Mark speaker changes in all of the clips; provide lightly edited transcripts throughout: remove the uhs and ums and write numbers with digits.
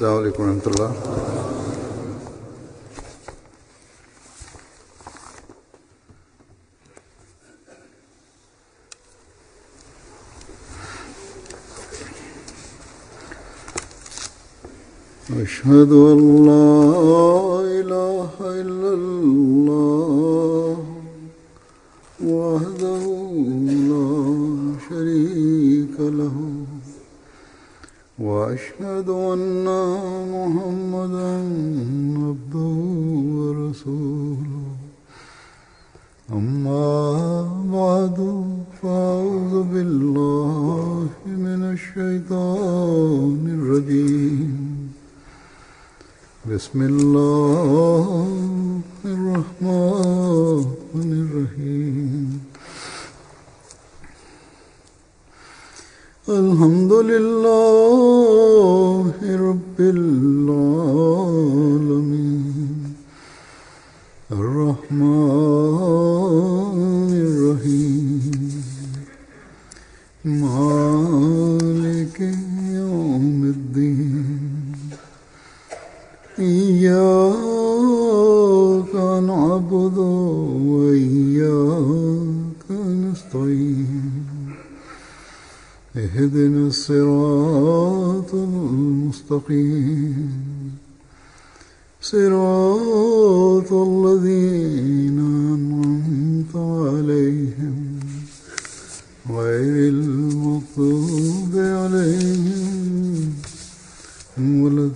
Speaker 1: السلام عليكم ورحمة الله. أشهد أن لا إله إلا الله وحده لا شريك له وأشهد أن محمدا عبده ورسوله أما بعد فأعوذ بالله من الشيطان الرجيم بسم الله الرحمن الرحيم الحمد لله رب العالمين الرحمن الرحيم مالك يوم الدين إياك نعبد وإياك نستعين اهدنا الصراط المستقيم صراط الذين أنعمت عليهم غير المغضوب عليهم ولا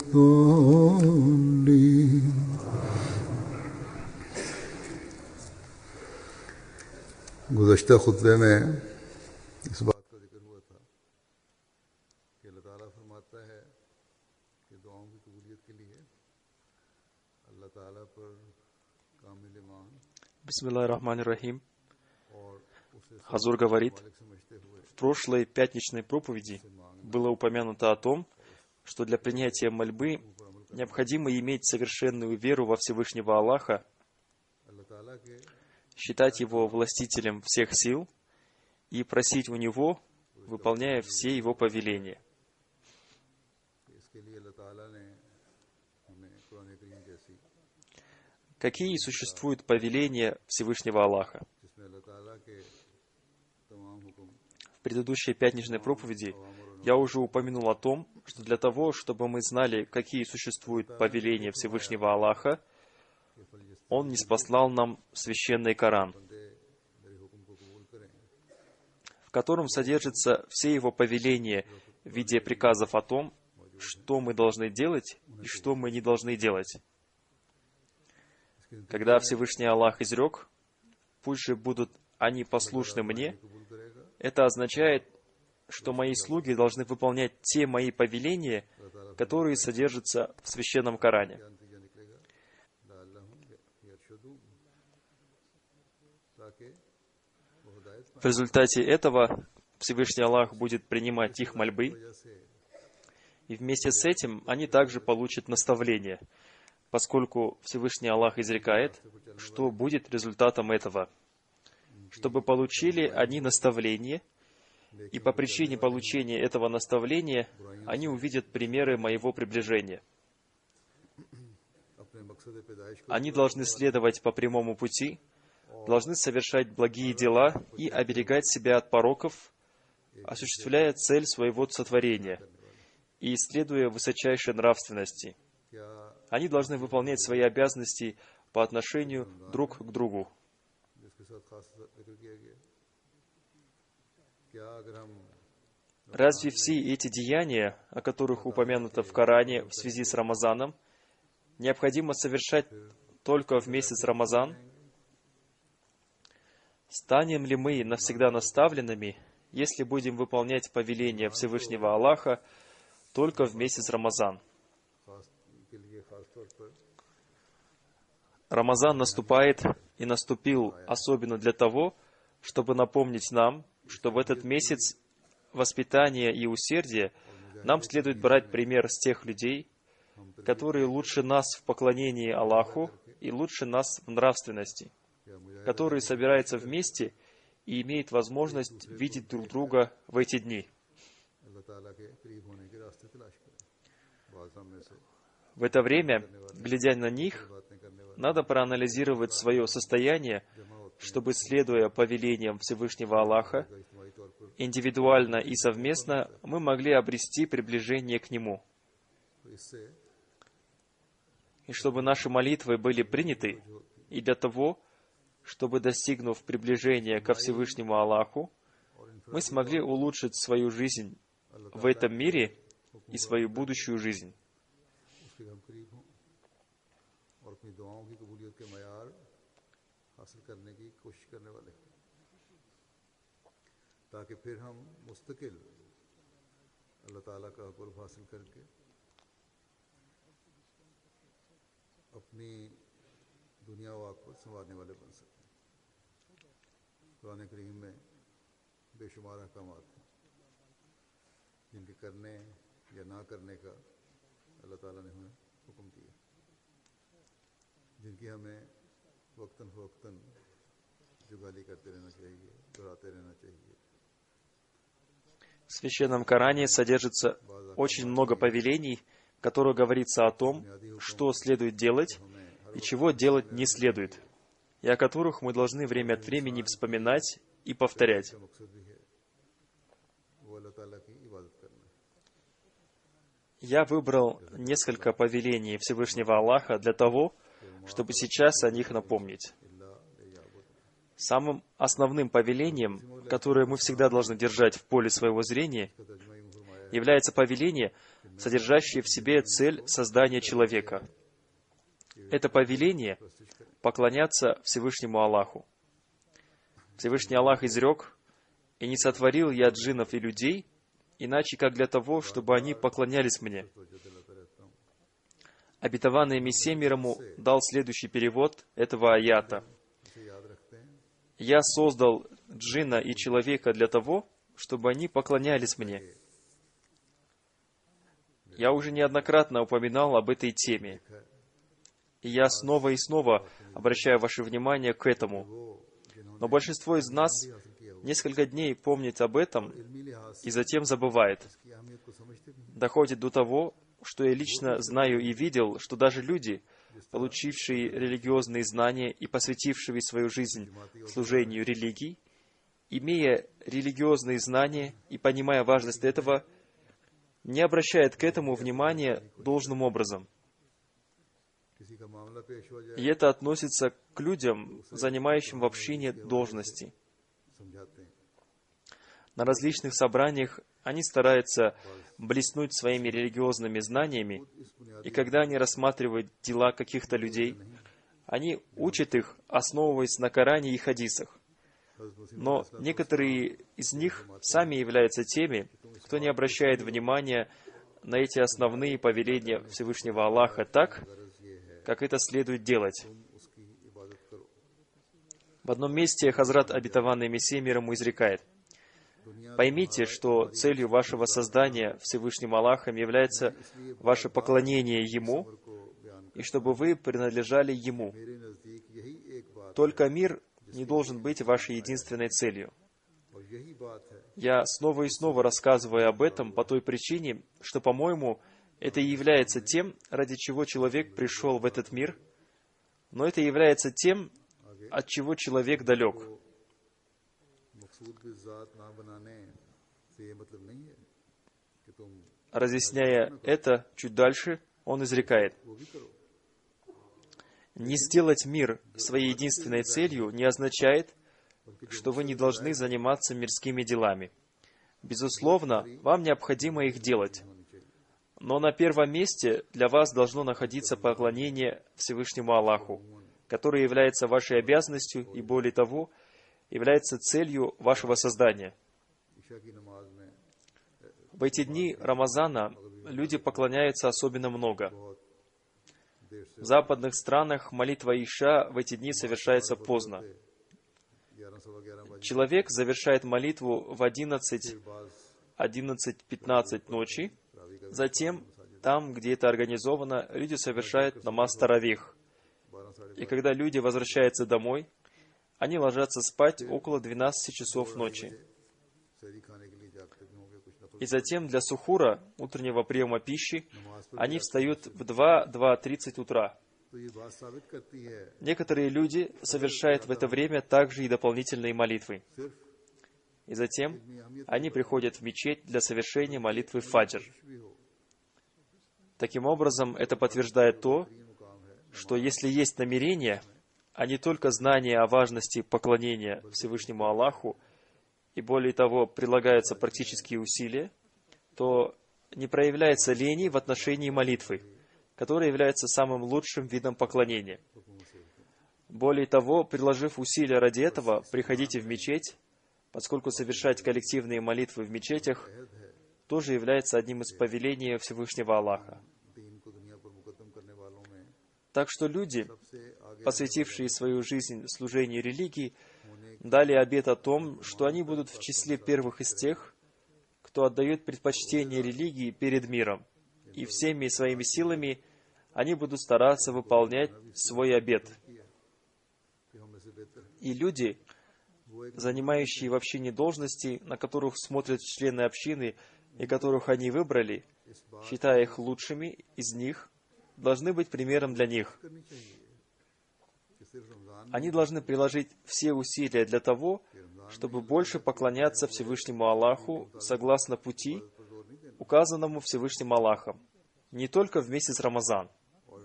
Speaker 1: الضالين. गुज़श्ता खुतबे में इस बात का जिक्र हुआ था कि अल्लाह ताला फरमाता है कि दुआओं की कबूलियत के लिए अल्लाह ताला पर कामिल ईमान
Speaker 2: Бисмиллахир-рахманир-рахим.
Speaker 1: और उसे
Speaker 2: Хазур говорит,
Speaker 1: मालिक समझते हुए
Speaker 2: в прошлой пятничной проповеди было упомянуто о том, что для принятия мольбы необходимо иметь совершенную веру во Всевышнего Аллаха,
Speaker 1: अल्लाह ताला के
Speaker 2: считать Его властителем всех сил и просить у Него, выполняя все Его повеления.
Speaker 1: इसके लिए अल्लाह ताला ने हमें कुरान करीम जैसी
Speaker 2: Какие существуют повеления Всевышнего Аллаха?
Speaker 1: जिसमें अल्लाह ताला के तमाम हुक्म
Speaker 2: В предыдущей пятничной проповеди я уже упомянул о том, что для того, чтобы мы знали, какие существуют повеления Всевышнего Аллаха, Он ниспослал нам священный Коран,
Speaker 1: मेरे हुक्म को कबूल करें
Speaker 2: в котором содержатся все Его повеления в виде приказов о том, что мы должны делать и что мы не должны делать. Когда Всевышний Аллах изрек, «Пусть же будут они послушны мне»,
Speaker 1: कबूल करेगा
Speaker 2: это означает, что мои слуги должны выполнять те мои повеления, которые содержатся в священном Коране.
Speaker 1: नतीजा निकलेगा लअल्लहुम यरशुदून ताकि वो हिदायत
Speaker 2: В результате этого Всевышний Аллах будет принимать их мольбы,
Speaker 1: वजह से
Speaker 2: и вместе с этим они также получат наставление, поскольку Всевышний Аллах изрекает, что будет результатом этого. Чтобы получили они наставление, и по причине получения этого наставления они увидят примеры моего приближения.
Speaker 1: अपने मकसद पैदाइश को
Speaker 2: Они должны следовать по прямому пути, должны совершать благие дела и оберегать себя от пороков, осуществляя цель своего сотворения и следуя высочайшей нравственности.
Speaker 1: क्या
Speaker 2: Они должны выполнять свои обязанности по отношению друг к другу.
Speaker 1: जिसके साथ खास जिक्र किया गया क्या अगर हम
Speaker 2: Разве все эти деяния, о которых упомянуто в Коране в связи с Рамазаном, необходимо совершать только в месяц Рамазан? Станем ли мы навсегда наставленными, если будем выполнять повеления Всевышнего Аллаха только в месяц Рамазан?
Speaker 1: खास के लिए खास तौर पर
Speaker 2: Рамазан наступает и наступил особенно для того, чтобы напомнить нам, что в этот месяц воспитания и усердия нам следует брать пример с тех людей, которые лучше нас в поклонении Аллаху и лучше нас в нравственности, которые собираются вместе и имеют возможность видеть друг друга в эти дни.
Speaker 1: बात सामने से
Speaker 2: В это время, глядя на них,
Speaker 1: बातें करने वाले
Speaker 2: надо проанализировать свое состояние, чтобы, следуя повелениям Всевышнего Аллаха,
Speaker 1: का इज्तिमाई तौर पर
Speaker 2: индивидуально и совместно мы могли обрести приближение к Нему,
Speaker 1: तो इससे
Speaker 2: и чтобы наши молитвы были приняты, и для того, чтобы, достигнув приближения ко Всевышнему Аллаху, мы смогли улучшить свою жизнь в этом мире и свою будущую жизнь.
Speaker 1: उसके हम करीब हों और अपनी दुआओं की कबूलियत के मयार हासिल करने की कोशिश करने वाले हों, ताकि फिर हम मुस्तकिल अल्लाह ताला का कुर्ब हासिल करके अपनी दुनिया व आखिरत संवारने वाले बन सकें। कुरान करीम में बेशुमार अहकामात हैं जिनके करने या ना करने का अल्लाह ताला ने हमें हुक्म दिया, जिनकी हमें वक्तन फ़वक्तन जुगाली करते रहना चाहिए, दोहराते रहना चाहिए।
Speaker 2: В Священном Коране содержится очень много повелений, в которых говорится о том, что следует делать и чего делать не следует, и о которых мы должны время от времени вспоминать и повторять.
Speaker 1: इसका मकसद भी है वो अल्लाह ताला की इबादत करना है।
Speaker 2: Я выбрал несколько повелений Всевышнего Аллаха для того, чтобы сейчас о них напомнить. Самым основным повелением, которое мы всегда должны держать в поле своего зрения, является повеление, содержащее в себе цель создания человека. Это повеление — поклоняться Всевышнему Аллаху. Всевышний Аллах изрек: «И не сотворил я джиннов и людей, иначе как для того, чтобы они поклонялись мне». Обетованный Мессия мир ему дал следующий перевод этого аята: «Я создал джинна и человека для того, чтобы они поклонялись мне». Я уже неоднократно упоминал об этой теме, и я снова и снова обращаю ваше внимание к этому. Но большинство из нас несколько дней помнит об этом и затем забывает. Доходит до того, что я лично знаю и видел, что даже люди, получившие религиозные знания и посвятившие свою жизнь служению религии, имея религиозные знания и понимая важность этого, не обращают к этому внимания должным образом. И это относится к людям, занимающим в общине должности. На различных собраниях они стараются блеснуть своими религиозными знаниями, и когда они рассматривают дела каких-то людей, они учат их, основываясь на Коране и хадисах. Но некоторые из них сами являются теми, кто не обращает внимания на эти основные повеления Всевышнего Аллаха так, как это следует делать. В одном месте Хазрат Обетованный Мессия мир ему изрекает: «Поймите, что целью вашего создания Всевышним Аллахом является ваше поклонение Ему, и чтобы вы принадлежали Ему. Только мир не должен быть вашей единственной целью». Я снова и снова рассказываю об этом по той причине, что, по-моему, это и является тем, ради чего человек пришел в этот мир, но это является тем, от чего человек далек. Разъясняя это чуть дальше, он изрекает: «Не сделать мир своей единственной целью не означает, что вы не должны заниматься мирскими делами. Безусловно, вам необходимо их делать. Но на первом месте для вас должно находиться поклонение Всевышнему Аллаху, которое является вашей обязанностью и, более того, является целью вашего создания». В эти дни Рамазана люди поклоняются особенно много. В западных странах молитва Иша в эти дни совершается поздно. Человек завершает молитву в 11-15 ночи. Затем, там, где это организовано, люди совершают намаз таравих. И когда люди возвращаются домой, они ложатся спать около 12 часов ночи. И затем для сухура, утреннего приема пищи, они встают в 2-2:30 утра.
Speaker 1: तो ये बात साबित करती है
Speaker 2: Некоторые люди совершают в это время также и дополнительные молитвы.
Speaker 1: सिर्फ
Speaker 2: И затем они приходят в мечеть для совершения молитвы фаджр.
Speaker 1: भी हो
Speaker 2: Таким образом, это подтверждает то,
Speaker 1: ये मुकाम है
Speaker 2: что если есть намерение, а не только знание о важности поклонения Всевышнему Аллаху, и более того, прилагаются практические усилия, то не проявляется лени в отношении молитвы, которая является самым лучшим видом поклонения. Более того, приложив усилия ради этого, приходите в мечеть, поскольку совершать коллективные молитвы в мечетях тоже является одним из повелений Всевышнего Аллаха.
Speaker 1: दीन को दुनिया पर मुकद्दम करने वालों में
Speaker 2: Так что люди,
Speaker 1: सबसे आगे
Speaker 2: посвятившие свою жизнь служению религии, дали обет о том, что они будут в числе первых из тех, кто отдает предпочтение религии перед миром, и всеми своими силами они будут стараться выполнять свой обет.
Speaker 1: कि हम में से बेहतर है
Speaker 2: И люди, занимающие в общине должности, на которых смотрят члены общины и которых они выбрали, считая их лучшими из них, должны быть примером для них.
Speaker 1: करनी चाहिए कि सिर्फ रमजान
Speaker 2: Они должны приложить все усилия для того, чтобы больше поклоняться Всевышнему Аллаху согласно пути,
Speaker 1: पर जोर नहीं देना
Speaker 2: указанному Всевышним Аллахом, не только в месяц Рамазан.
Speaker 1: और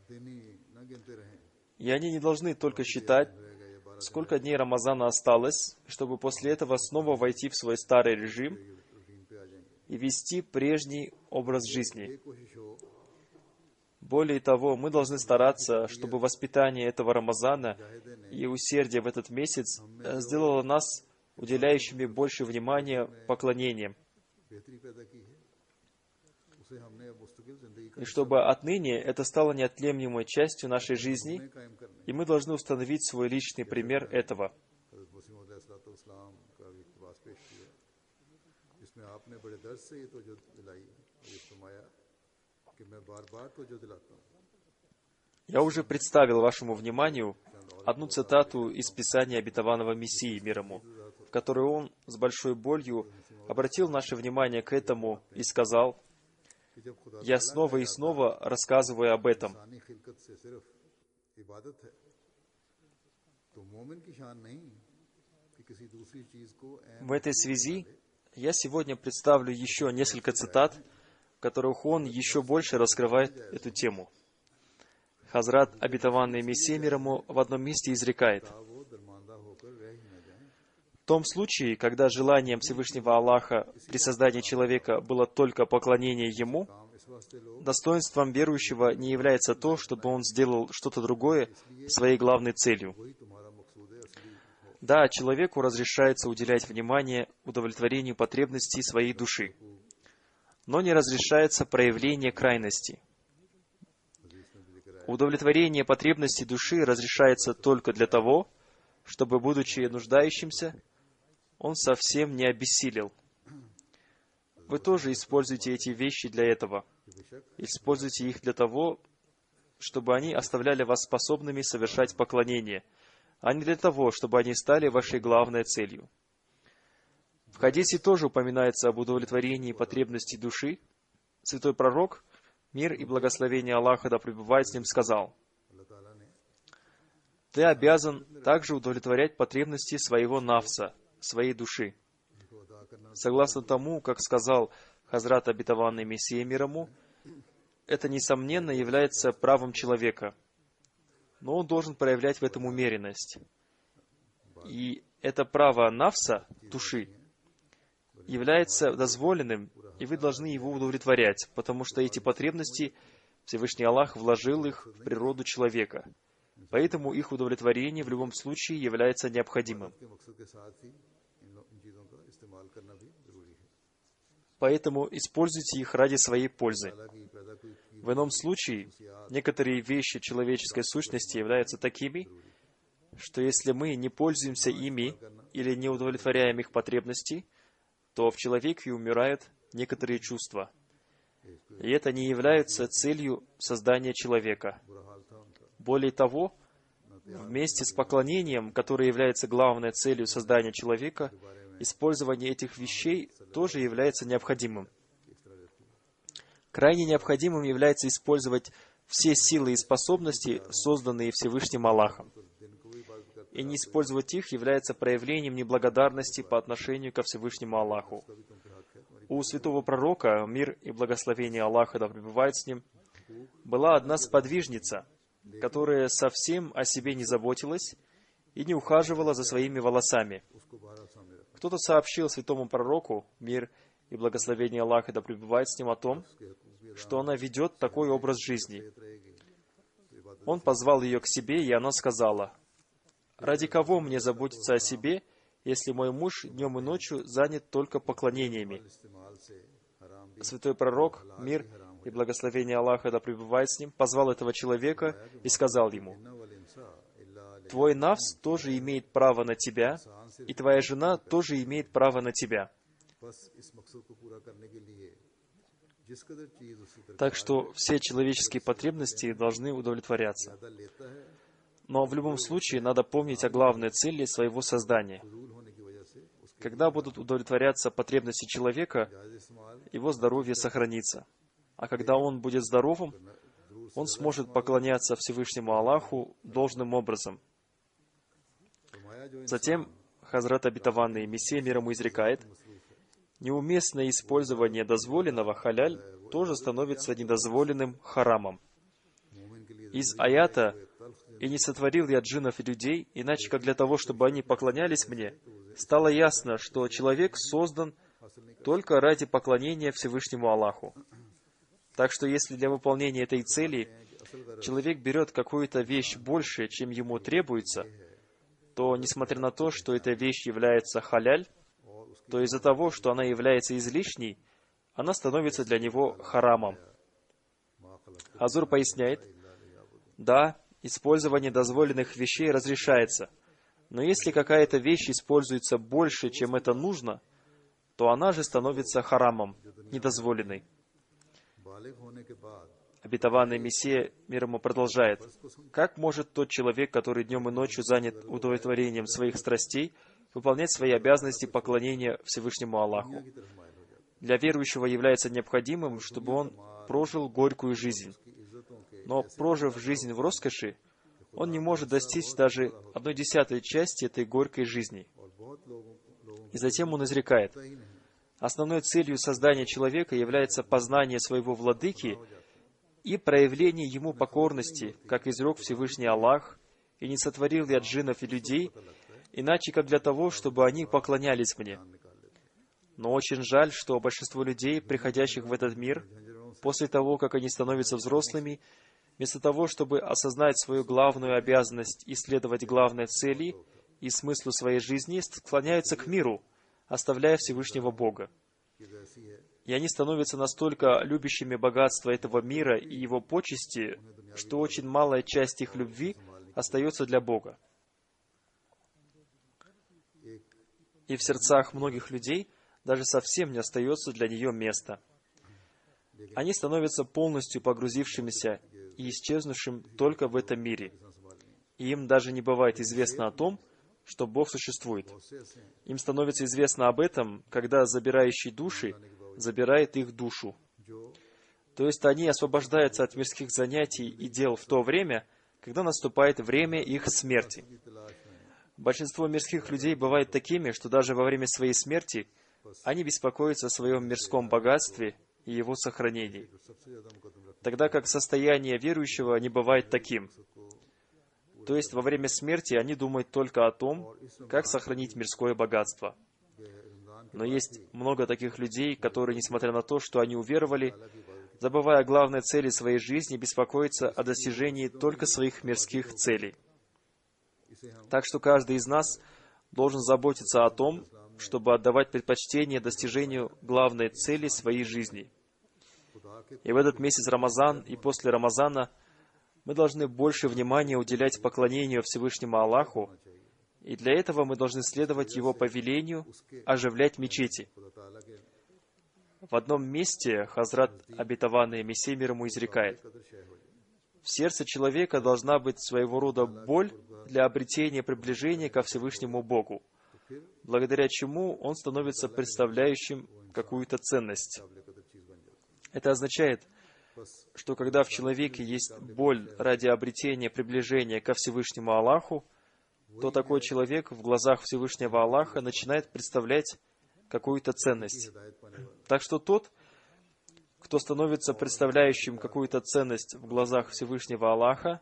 Speaker 1: दिन ही न गिनते रहें
Speaker 2: И они не должны только считать,
Speaker 1: रहेगा ये 12
Speaker 2: сколько дней Рамазана осталось, чтобы после этого снова войти в свой старый режим
Speaker 1: रूटीन पे आ जाएंगे
Speaker 2: и вести прежний образ жизни.
Speaker 1: ये कोशिश हो
Speaker 2: Более того, мы должны стараться, чтобы воспитание этого Рамазана и усердие в этот месяц сделало нас уделяющими больше внимания поклонениям,
Speaker 1: बेहतरी पैदा की है उसे हमने अब मुस्तकिल जिंदगी का
Speaker 2: и чтобы отныне это стало неотъемлемой частью нашей жизни,
Speaker 1: कायम करने
Speaker 2: и мы должны установить свой личный пример этого.
Speaker 1: हज़रत मसीह मौद अलैहिस्सलाम का भी इक़्तिबास पेश किया जिसमें आपने बड़े दर्द से ये तवज्जो दिलाई और ये फरमाया कि मैं बार बार तवज्जो दिलाता हूँ
Speaker 2: Я уже представил вашему вниманию одну цитату из Писания обетованного Мессии мир ему, в которой он с большой болью обратил наше внимание к этому и сказал:
Speaker 1: कि जब खुदा
Speaker 2: «Я снова и снова рассказываю об этом,
Speaker 1: इंसानी खिलकत से सिर्फ इबादत है तो मोमिन की शान नहीं कि किसी दूसरी चीज को अहम
Speaker 2: В этой связи я сегодня представлю еще несколько цитат, в которых он еще больше раскрывает эту тему. Хазрат, обетованный Мессия мир ему, в одном месте изрекает:
Speaker 1: था वो दरमानदा होकर रह ही न जाए
Speaker 2: в том случае, когда желанием Всевышнего Аллаха при создании человека было только поклонение Ему,
Speaker 1: काम इस वास्ते लोग
Speaker 2: достоинством верующего не является то, чтобы он сделал что-то другое своей главной целью.
Speaker 1: वही तुम्हारा मकसूद है असली हो
Speaker 2: Да, человеку разрешается уделять внимание удовлетворению потребностей своей души, но не разрешается проявление крайности. Удовлетворение потребностей души разрешается только для того, чтобы, будучи нуждающимся, он совсем не обессилел. Вы тоже используйте эти вещи для этого. Используйте их для того, чтобы они оставляли вас способными совершать поклонение, а не для того, чтобы они стали вашей главной целью. В хадисе тоже упоминается об удовлетворении потребностей души. Святой пророк, мир и благословение Аллаха да пребывает с ним, сказал:
Speaker 1: अल्लाह ताला ने
Speaker 2: «Ты обязан также удовлетворять потребности своего нафса, своей души».
Speaker 1: इनको अदा करना
Speaker 2: Согласно тому, как сказал Хазрат обетованный Мессия мир ему, это, несомненно, является правом человека, но он должен проявлять в этом умеренность. И это право нафса, души, является дозволенным, и вы должны его удовлетворять, потому что эти потребности Всевышний Аллах вложил их в природу человека. Поэтому их удовлетворение в любом случае является необходимым.
Speaker 1: के मकसद के साथ ही इन चीज़ों का इस्तेमाल करना भी जरूरी है
Speaker 2: Поэтому используйте их ради своей пользы.
Speaker 1: हालांकि पैदा कोई की
Speaker 2: В ином случае, некоторые вещи человеческой сущности являются такими, что если мы не пользуемся ими или не удовлетворяем их потребности, то в человеке умирают некоторые чувства. И это не является целью создания человека.
Speaker 1: बुरा हाल था उनका
Speaker 2: Более того, вместе с поклонением, которое является главной целью создания человека, использование этих вещей тоже является необходимым. Крайне необходимым является использовать все силы и способности, созданные Всевышним Аллахом. И не использовать их является проявлением неблагодарности по отношению ко Всевышнему Аллаху. У святого пророка, мир и благословение Аллаха да пребывает с ним, была одна сподвижница, которая совсем о себе не заботилась и не ухаживала за своими волосами. Кто-то сообщил святому пророку, мир и благословение Аллаха да пребывает с ним, о том, что она ведет такой образ жизни. Он позвал ее к себе, и она сказала: «Ради кого мне заботиться о себе, если мой муж днем и ночью занят только поклонениями?» Святой пророк, мир и благословение Аллаха да пребывает с ним, позвал этого человека и сказал ему: «Твой навс тоже имеет право на тебя, и твоя жена тоже имеет право на тебя». Так что все человеческие потребности должны удовлетворяться. Но в любом случае надо помнить о главной цели своего создания. Когда будут удовлетворяться потребности человека, его здоровье сохранится. А когда он будет здоровым, он сможет поклоняться Всевышнему Аллаху должным образом. Затем Хазрат Обетованный Мессия мир ему изрекает: неуместное использование дозволенного халяль тоже становится недозволенным харамом. Из аята «И не сотворил я джиннов и людей, иначе как для того, чтобы они поклонялись мне», стало ясно, что человек создан только ради поклонения Всевышнему Аллаху. Так что если для выполнения этой цели человек берет какую-то вещь больше, чем ему требуется, то, несмотря на то, что эта вещь является халяль, то из-за того, что она является излишней, она становится для него харамом. Азур поясняет: да, использование дозволенных вещей разрешается, но если какая-то вещь используется больше, чем это нужно, то она же становится харамом, недозволенной. Обетованный Мессия мир ему продолжает: как может тот человек, который днем и ночью занят удовлетворением своих страстей, выполнять свои обязанности поклонения Всевышнему Аллаху? Для верующего является необходимым, чтобы он прожил горькую жизнь. Но, прожив жизнь в роскоши, он не может достичь даже 1/10 части этой горькой жизни. И затем он изрекает: основной целью создания человека является познание своего владыки и проявление ему покорности, как изрек Всевышний Аллах: «И не сотворил я джиннов и людей, иначе как для того, чтобы они поклонялись мне». Но очень жаль, что большинство людей, приходящих в этот мир, после того, как они становятся взрослыми, вместо того, чтобы осознать свою главную обязанность и следовать главной цели и смыслу своей жизни, склоняются к миру, оставляя Всевышнего Бога. И они становятся настолько любящими богатство этого мира и его почести, что очень малая часть их любви остается для Бога. И в сердцах многих людей даже совсем не остается для нее места. Они становятся полностью погрузившимися и исчезнувшим только в этом мире. И им даже не бывает известно о том, что Бог существует. Им становится известно об этом, когда забирающий души забирает их душу. То есть они освобождаются от мирских занятий и дел в то время, когда наступает время их смерти. Большинство мирских людей бывают такими, что даже во время своей смерти они беспокоятся о своем мирском богатстве и его сохранении, тогда как состояние верующего не бывает таким. То есть во время смерти они думают только о том, как сохранить мирское богатство. Но есть много таких людей, которые, несмотря на то, что они уверовали, забывая о главной цели своей жизни, беспокоятся о достижении только своих мирских целей. Так что каждый из нас должен заботиться о том, чтобы отдавать предпочтение достижению главной цели своей жизни. И в этот месяц Рамазан и после Рамазана мы должны больше внимания уделять поклонению Всевышнему Аллаху, и для этого мы должны следовать Его повелению оживлять мечети. В одном месте Хазрат Обетованный Мессия мир ему изрекает: в сердце человека должна быть своего рода боль для обретения приближения ко Всевышнему Богу. благодаря чему он становится представляющим какую-то ценность. Это означает, что когда в человеке есть боль ради обретения приближения ко Всевышнему Аллаху, то такой человек в глазах Всевышнего Аллаха начинает представлять какую-то ценность. Так что тот, кто становится представляющим какую-то ценность в глазах Всевышнего Аллаха,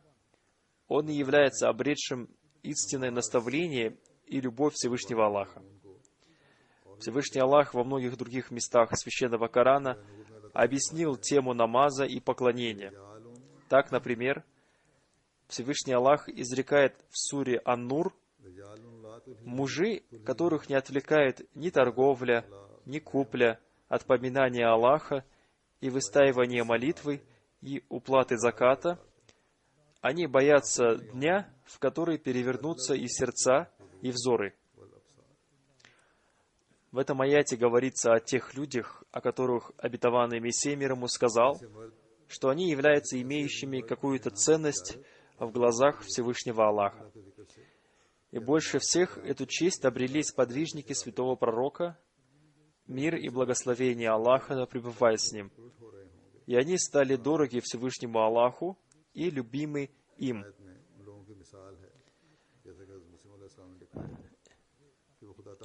Speaker 2: он и является обретшим истинное наставление и любовь Всевышнего Аллаха. Всевышний Аллах во многих других местах Священного Корана объяснил тему намаза и поклонения. Так, например, Всевышний Аллах изрекает в суре Ан-Нур: «Мужи, которых не отвлекает ни торговля, ни купля от поминания Аллаха и выстаивания молитвы и уплаты заката, они боятся дня, в который перевернутся и сердца, и взоры». В этом аяте говорится о тех людях, о которых обетованный Мессия мир ему сказал, что они являются имеющими какую-то ценность в глазах Всевышнего Аллаха. И больше всех эту честь обрели сподвижники святого пророка, мир и благословение Аллаха да пребывает с ним. И они стали дороги Всевышнему Аллаху и любимы им.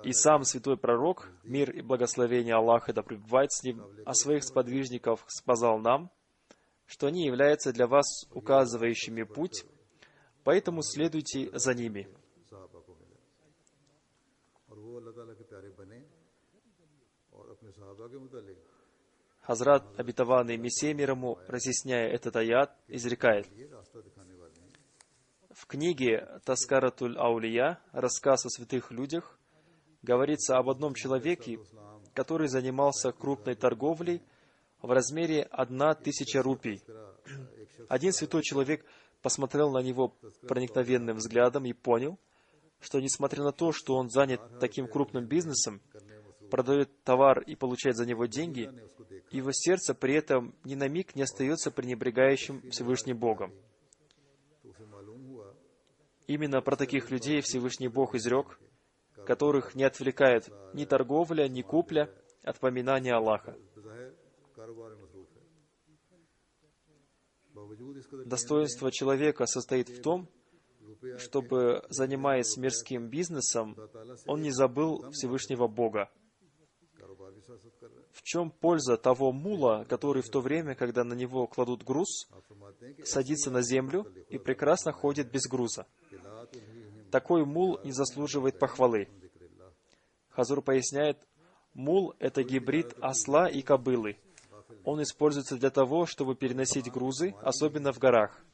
Speaker 2: И сам святой пророк, мир и благословение Аллаха да пребывает с ним, о своих сподвижников сказал нам, что они являются для вас указывающими путь, поэтому следуйте за ними. Хазрат, обетованный Мессия мир ему, разъясняя этот аят, изрекает: в книге Таскаратуль Аулия, рассказ о святых людях, говорится об одном человеке, который занимался крупной торговлей в размере 1000 рупий. Один святой человек посмотрел на него проникновенным взглядом и понял, что несмотря на то, что он занят таким крупным бизнесом, продает товар и получает за него деньги, его сердце при этом ни на миг не остается пренебрегающим Всевышним Богом. Именно про таких людей Всевышний Бог изрек, которых не отвлекает ни торговля, ни купля от поминания Аллаха. Достоинство человека состоит в том, чтобы, занимаясь мирским бизнесом, он не забыл Всевышнего Бога. В чем польза того мула, который в то время, когда на него кладут груз, садится на землю и прекрасно ходит без груза? Такой мул не заслуживает похвалы. Хазур поясняет, мул — это гибрид осла и кобылы. Он используется для того, чтобы переносить грузы, особенно в горах.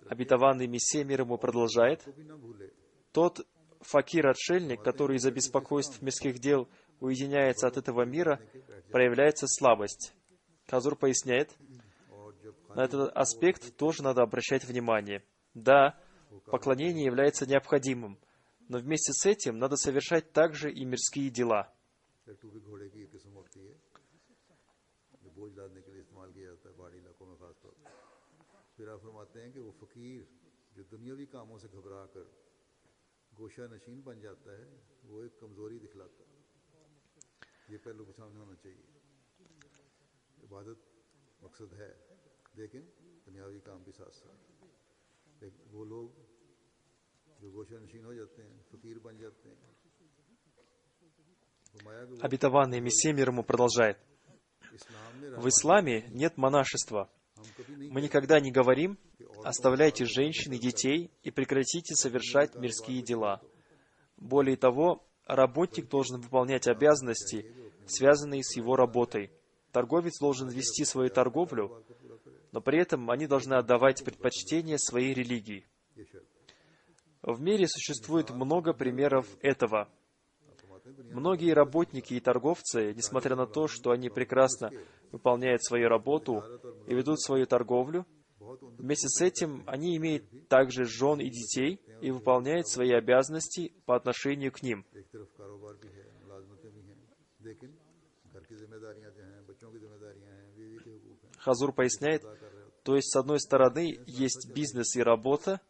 Speaker 2: Обетованный Мессия мир ему продолжает: тот факир-отшельник, который из-за беспокойств мирских дел уединяется от этого мира, проявляется слабость. Хазур поясняет, на этот аспект тоже надо обращать внимание. Да, поклонение является необходимым, но вместе с этим надо совершать также и мирские дела. Обетованный Мессия мир ему продолжает: в исламе нет монашества. Мы никогда не говорим: оставляйте женщин и детей и прекратите совершать мирские дела. Более того, работник должен выполнять обязанности, связанные с его работой. Торговец должен вести свою торговлю, но при этом они должны отдавать предпочтение своей религии. В мире существует много примеров этого. Многие работники и торговцы, несмотря на то, что они прекрасно выполняют свою работу и ведут свою торговлю, вместе с этим они имеют также жен и детей и выполняют свои обязанности по отношению к ним. Хазур поясняет, то есть, с одной стороны, есть бизнес и работа,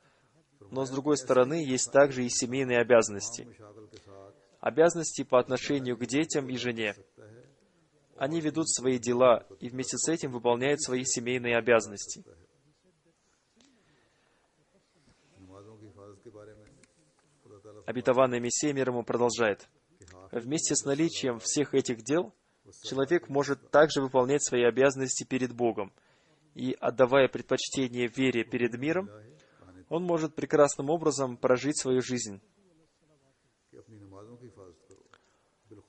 Speaker 2: но с другой стороны есть также и семейные обязанности. Обязанности по отношению к детям и жене. Они ведут свои дела и вместе с этим выполняют свои семейные обязанности. Обетованный Мессия мир ему продолжает. Вместе с наличием всех этих дел, человек может также выполнять свои обязанности перед Богом. И, отдавая предпочтение вере перед миром, он может прекрасным образом прожить свою жизнь.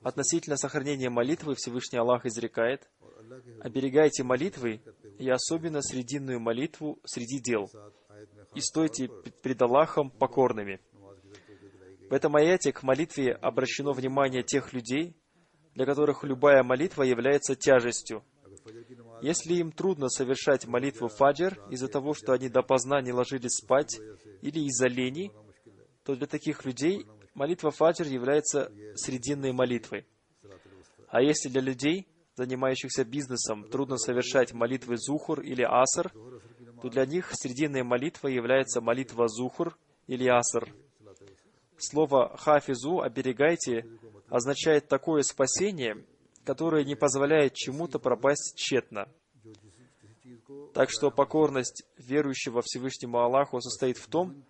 Speaker 2: Относительно сохранения молитвы Всевышний Аллах изрекает: «Оберегайте молитвы, и особенно срединную молитву среди дел, и стойте пред Аллахом покорными». В этом аяте к молитве обращено внимание тех людей, для которых любая молитва является тяжестью. Если им трудно совершать молитву фаджр из-за того, что они допоздна не ложились спать, или из-за лени, то для таких людей молитва фаджр является срединной молитвой. А если для людей, занимающихся бизнесом, трудно совершать молитвы зухур или аср, то для них срединной молитвой является молитва зухур или аср. Слово «хафизу» «оберегайте» означает такое спасение, которое не позволяет чему-то пропасть тщетно. Так что покорность верующего Всевышнему Аллаху состоит в том,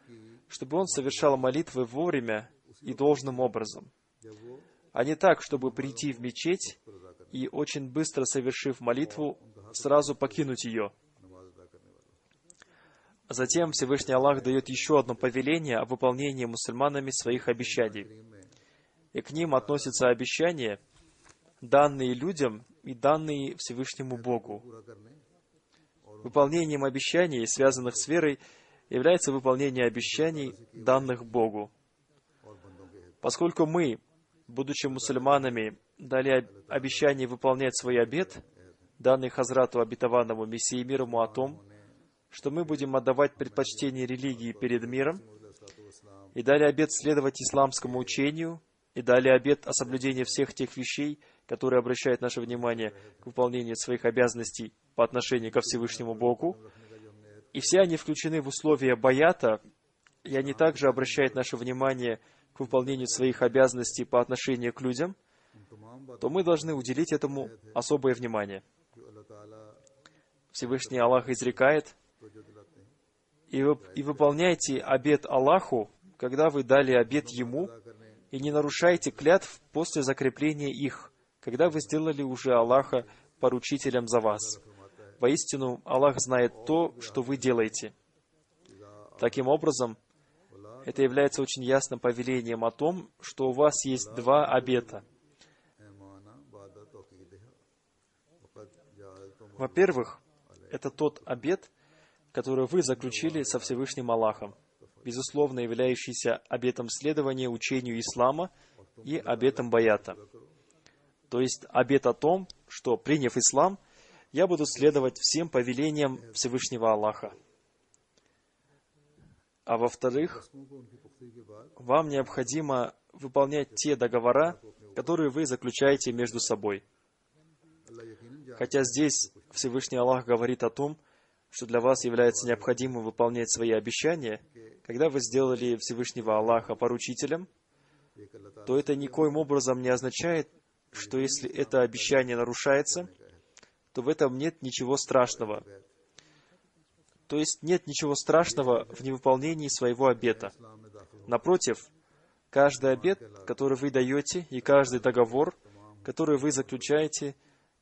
Speaker 2: чтобы он совершал молитвы вовремя и должным образом, а не так, чтобы прийти в мечеть и, очень быстро совершив молитву, сразу покинуть ее. Затем Всевышний Аллах дает еще одно повеление о выполнении мусульманами своих обещаний. И к ним относятся обещания, данные людям и данные Всевышнему Богу. Выполнением обещаний, связанных с верой, является выполнение обещаний, данных Богу. Поскольку мы, будучи мусульманами, дали обещание выполнять свой обет, данный Хазрату обетованному Мессии мир ему о том, что мы будем отдавать предпочтение религии перед миром, и дали обет следовать исламскому учению, и дали обет о соблюдении всех тех вещей, которые обращают наше внимание к выполнению своих обязанностей по отношению ко Всевышнему Богу, и все они включены в условия баята, и они также обращают наше внимание к выполнению своих обязанностей по отношению к людям, то мы должны уделить этому особое внимание. Всевышний Аллах изрекает: «И выполняйте обет Аллаху, когда вы дали обет Ему, и не нарушайте клятв после закрепления их, когда вы сделали уже Аллаха поручителем за вас. Воистину, Аллах знает то, что вы делаете». Таким образом, это является очень ясным повелением о том, что у вас есть два обета. Во-первых, это тот обет, который вы заключили со Всевышним Аллахом, безусловно являющийся обетом следования учению ислама и обетом баята. То есть обет о том, что, приняв ислам, я буду следовать всем повелениям Всевышнего Аллаха. А во-вторых, вам необходимо выполнять те договора, которые вы заключаете между собой. Хотя здесь Всевышний Аллах говорит о том, что для вас является необходимым выполнять свои обещания, когда вы сделали Всевышнего Аллаха поручителем, то это никоим образом не означает, что если это обещание нарушается, то в этом нет ничего страшного. То есть нет ничего страшного в невыполнении своего обета. Напротив, каждый обет, который вы даете, и каждый договор, который вы заключаете,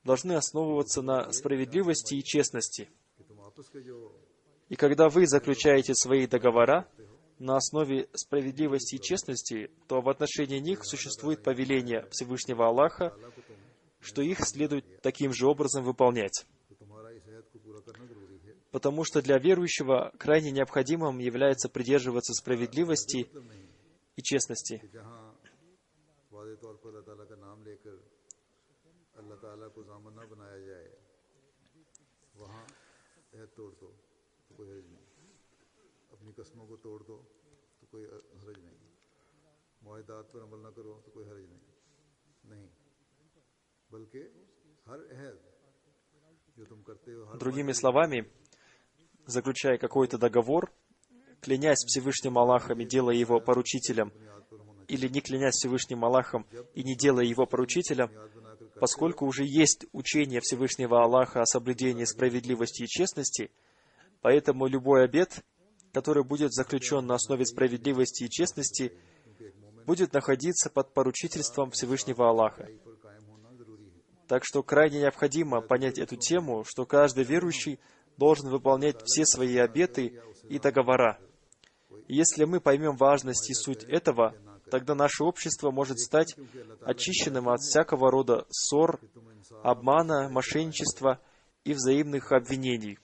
Speaker 2: должны основываться на справедливости и честности. И когда вы заключаете свои договора на основе справедливости и честности, то в отношении них существует повеление Всевышнего Аллаха, что их следует таким же образом выполнять. Потому что для верующего крайне необходимым является придерживаться справедливости и честности. Другими словами, заключая какой-то договор, клянясь Всевышним Аллахом и делая Его поручителем, или не клянясь Всевышним Аллахом и не делая Его поручителем, поскольку уже есть учение Всевышнего Аллаха о соблюдении справедливости и честности, поэтому любой обет, который будет заключен на основе справедливости и честности, будет находиться под поручительством Всевышнего Аллаха. Так что крайне необходимо понять эту тему, что каждый верующий должен выполнять все свои обеты и договора. И если мы поймем важность и суть этого, тогда наше общество может стать очищенным от всякого рода ссор, обмана, мошенничества и взаимных обвинений.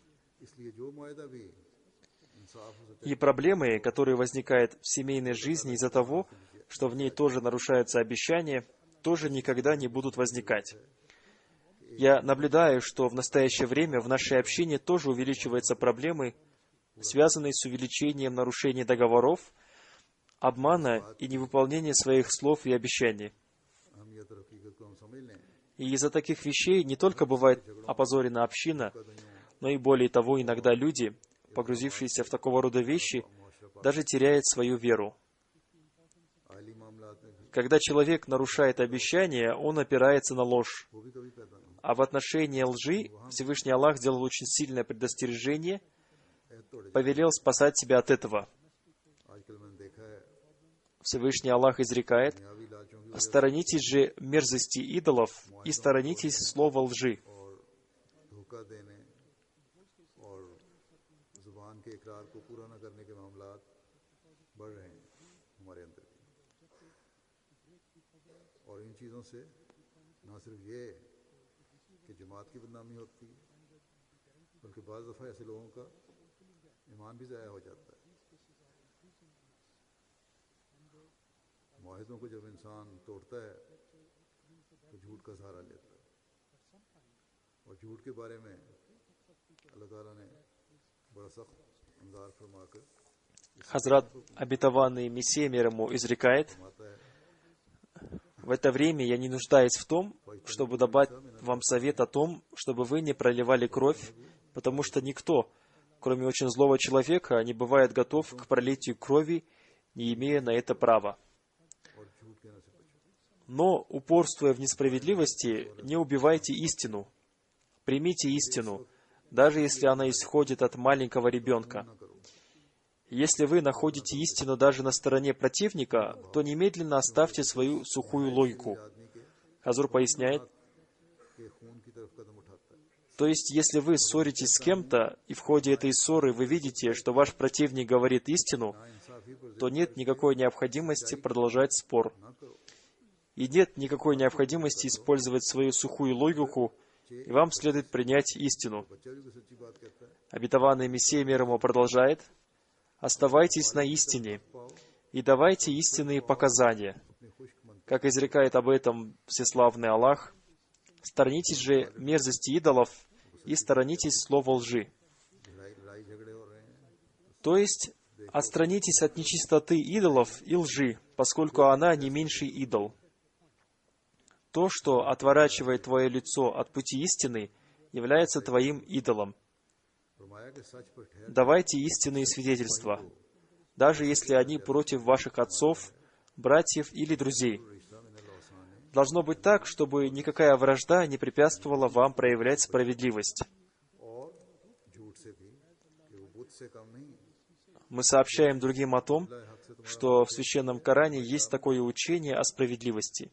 Speaker 2: И проблемы, которые возникают в семейной жизни из-за того, что в ней тоже нарушаются обещания, тоже никогда не будут возникать. Я наблюдаю, что в настоящее время в нашей общине тоже увеличиваются проблемы, связанные с увеличением нарушений договоров, обмана и невыполнения своих слов и обещаний. И из-за таких вещей не только бывает опозорена община, но и более того, иногда люди, погрузившиеся в такого рода вещи, даже теряют свою веру. Когда человек нарушает обещания, он опирается на ложь. А в отношении лжи Всевышний Аллах сделал очень сильное предостережение, повелел спасать себя от этого. Всевышний Аллах изрекает: «Сторонитесь же мерзости идолов и сторонитесь слова лжи».
Speaker 1: मुआहिदों को जब इंसान तोड़ता है तो झूठ का सहारा लेता है और झूठ के बारे में अल्लाह ताला ने बड़ा सख्त अंदाज फरमाकर
Speaker 2: Хазрат, обетованный Мессия мир ему, изрекает: «В это время я не нуждаюсь в том, чтобы давать вам совет о том, чтобы вы не проливали кровь, потому что никто, кроме очень злого человека, не бывает готов к пролитию крови, не имея на это права. Но, упорствуя в несправедливости, не убивайте истину. Примите истину, даже если она исходит от маленького ребенка. Если вы находите истину даже на стороне противника, то немедленно оставьте свою сухую логику». Хазур поясняет: то есть, если вы ссоритесь с кем-то, и в ходе этой ссоры вы видите, что ваш противник говорит истину, то нет никакой необходимости продолжать спор. И нет никакой необходимости использовать свою сухую логику, и вам следует принять истину. Обетованный Мессия мир ему продолжает: «Оставайтесь на истине и давайте истинные показания». Как изрекает об этом всеславный Аллах: «Сторонитесь же мерзости идолов и сторонитесь слова лжи». То есть, отстранитесь от нечистоты идолов и лжи, поскольку она не меньший идол. То, что отворачивает твое лицо от пути истины, является твоим идолом. Давайте истинные свидетельства, даже если они против ваших отцов, братьев или друзей. Должно быть так, чтобы никакая вражда не препятствовала вам проявлять справедливость. Мы сообщаем другим о том, что в Священном Коране есть такое учение о справедливости.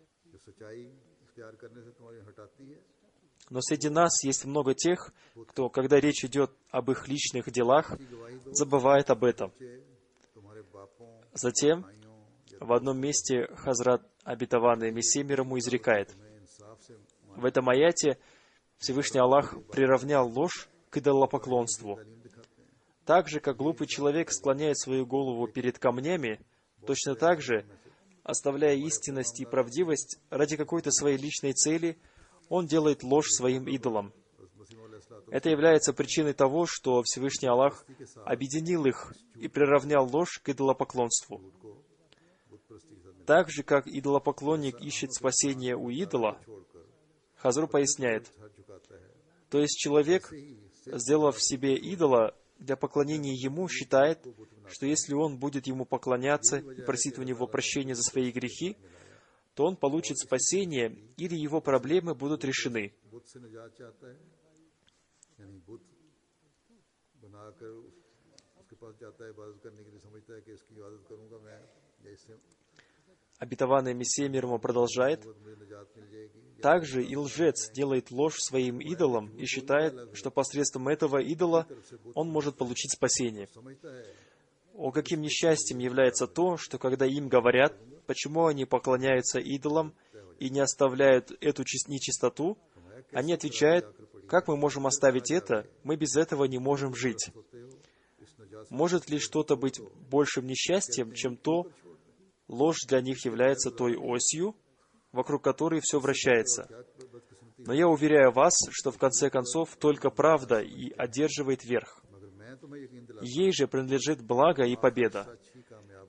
Speaker 2: Но среди нас есть много тех, кто, когда речь идет об их личных делах, забывает об этом. Затем, в одном месте Хазрат, обетованный Мессия мир ему, изрекает: в этом аяте Всевышний Аллах приравнял ложь к идолопоклонству. Так же, как глупый человек склоняет свою голову перед камнями, точно так же, оставляя истинность и правдивость ради какой-то своей личной цели, он делает ложь своим идолом. Это является причиной того, что Всевышний Аллах объединил их и приравнял ложь к идолопоклонству. Так же, как идолопоклонник ищет спасение у идола, Хазур поясняет: то есть человек, сделав себе идола, для поклонения Ему считает, что если он будет Ему поклоняться и просить у Него прощения за свои грехи, то он получит спасение или его проблемы будут решены. Обетованный Мессия мир ему продолжает: также и лжец делает ложь своим идолом и считает, что посредством этого идола он может получить спасение. О, каким несчастьем является то, что когда им говорят, почему они поклоняются идолам и не оставляют эту нечистоту, они отвечают: как мы можем оставить это? Мы без этого не можем жить. Может ли что-то быть большим несчастьем, чем то, ложь для них является той осью, вокруг которой все вращается? Но я уверяю вас, что в конце концов только правда и одерживает верх. Ей же принадлежит благо и победа.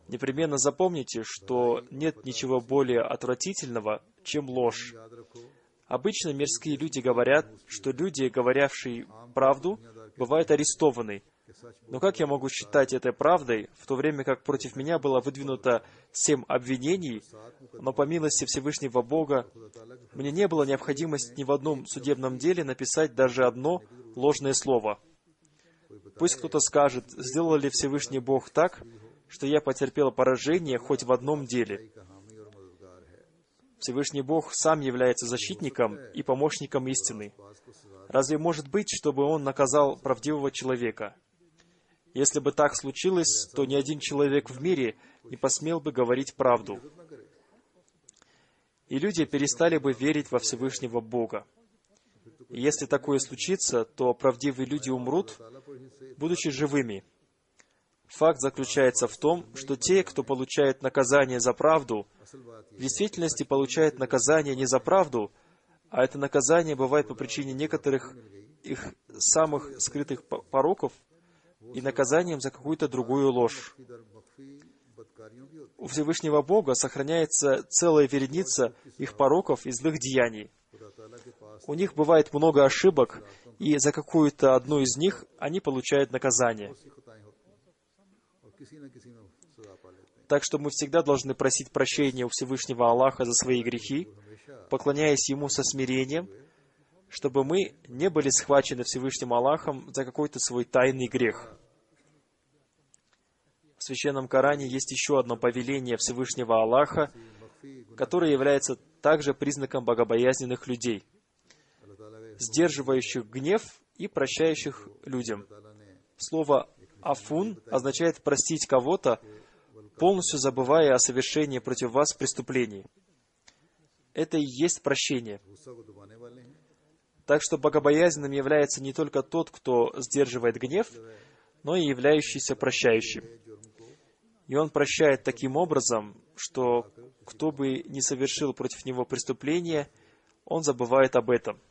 Speaker 2: Непременно запомните, что нет ничего более отвратительного, чем ложь. Обычно мирские люди говорят, что люди, говорявшие правду, бывают арестованы. Но как я могу считать это правдой, в то время как против меня было выдвинуто 7 обвинений, но по милости Всевышнего Бога мне не было необходимости ни в одном судебном деле написать даже одно ложное слово. Пусть кто-то скажет, сделал ли Всевышний Бог так, что я потерпел поражение хоть в одном деле. Всевышний Бог сам является защитником и помощником истины. Разве может быть, чтобы Он наказал правдивого человека? Если бы так случилось, то ни один человек в мире не посмел бы говорить правду. И люди перестали бы верить во Всевышнего Бога. И если такое случится, то правдивые люди умрут, будучи живыми. Факт заключается в том, что те, кто получает наказание за правду, в действительности получают наказание не за правду, а это наказание бывает по причине некоторых их самых скрытых пороков и наказанием за какую-то другую ложь. У Всевышнего Бога сохраняется целая вереница их пороков и злых деяний. У них бывает много ошибок, и за какую-то одну из них они получают наказание. Так что мы всегда должны просить прощения у Всевышнего Аллаха за свои грехи, поклоняясь Ему со смирением, чтобы мы не были схвачены Всевышним Аллахом за какой-то свой тайный грех. В Священном Коране есть еще одно повеление Всевышнего Аллаха, которое является также признаком богобоязненных людей, сдерживающих гнев и прощающих людям. Слово «афун» означает простить кого-то, полностью забывая о совершении против вас преступлений. Это и есть прощение. Так что богобоязненным является не только тот, кто сдерживает гнев, но и являющийся прощающим. И он прощает таким образом, что кто бы ни совершил против него преступление, он забывает об этом.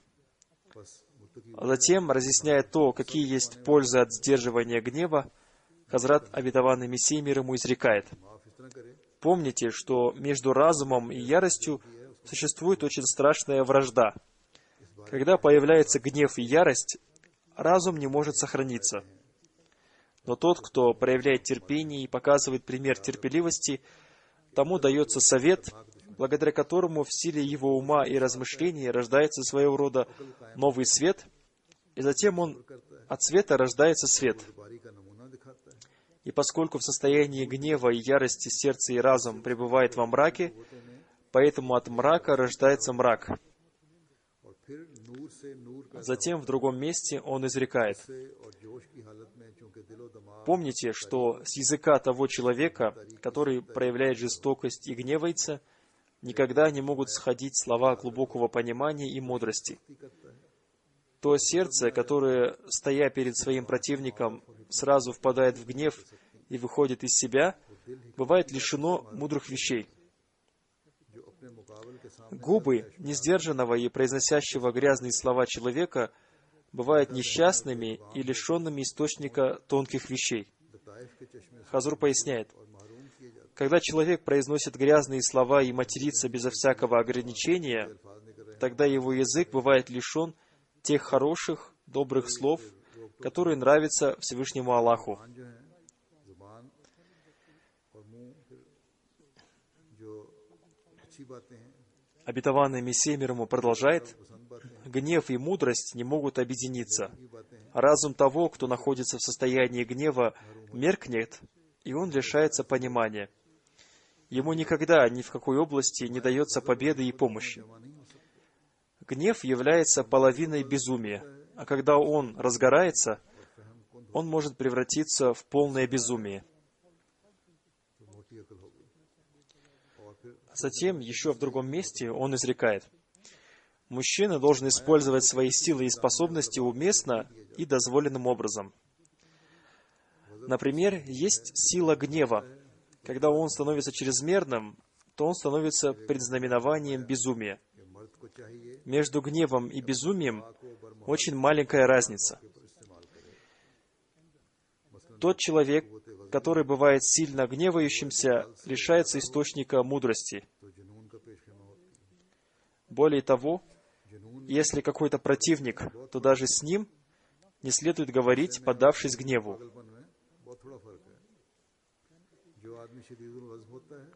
Speaker 2: А затем, разъясняя то, какие есть пользы от сдерживания гнева, Хазрат Обетованный Мессия мир ему изрекает: помните, что между разумом и яростью существует очень страшная вражда. Когда появляется гнев и ярость, разум не может сохраниться. Но тот, кто проявляет терпение и показывает пример терпеливости, тому дается совет, благодаря которому в силе его ума и размышлений рождается своего рода новый свет, и затем от света рождается свет. И поскольку в состоянии гнева и ярости сердце и разум пребывает во мраке, поэтому от мрака рождается мрак. Затем в другом месте он изрекает: помните, что с языка того человека, который проявляет жестокость и гневается, никогда не могут сходить слова глубокого понимания и мудрости. То сердце, которое, стоя перед своим противником, сразу впадает в гнев и выходит из себя, бывает лишено мудрых вещей. Губы несдержанного и произносящего грязные слова человека бывают несчастными и лишенными источника тонких вещей. Хазур поясняет: когда человек произносит грязные слова и матерится безо всякого ограничения, тогда его язык бывает лишен тех хороших, добрых слов, которые нравятся Всевышнему Аллаху.
Speaker 1: ज़ुबान जो है, ज़ुबान और मुंह फिर जो अच्छी बातें हैं,
Speaker 2: Обетованный Мессия мир ему продолжает:
Speaker 1: पसंद बातें हैं,
Speaker 2: гнев и мудрость не могут объединиться.
Speaker 1: ये बातें हैं,
Speaker 2: Разум того, кто находится в состоянии гнева, меркнет, и он лишается понимания. Ему никогда ни в какой области не дается победы и помощи.
Speaker 1: जमा नहीं हो सकता।
Speaker 2: Гнев является половиной безумия, а когда он разгорается, он может превратиться в полное безумие.
Speaker 1: तो मोटी अकल हो गई। और फिर
Speaker 2: Затем, еще в другом месте, он изрекает: мужчина должен использовать свои силы и способности уместно и дозволенным образом. Например, есть сила гнева. Когда он становится чрезмерным, то он становится предзнаменованием безумия.
Speaker 1: कि मर्द को चाहिए
Speaker 2: Между гневом и безумием очень маленькая разница.
Speaker 1: पर इस्तेमाल करे।
Speaker 2: Тот человек, который бывает сильно гневающимся, лишается источника мудрости.
Speaker 1: तो जुनून का पेशखिमा होती है।
Speaker 2: Более того,
Speaker 1: जुनून
Speaker 2: если какой-то противник, то даже с ним не следует говорить, поддавшись гневу.
Speaker 1: पागलपन में बहुत थोड़ा फर्क है। जो आदमी शदीदुल गज़ब होता है,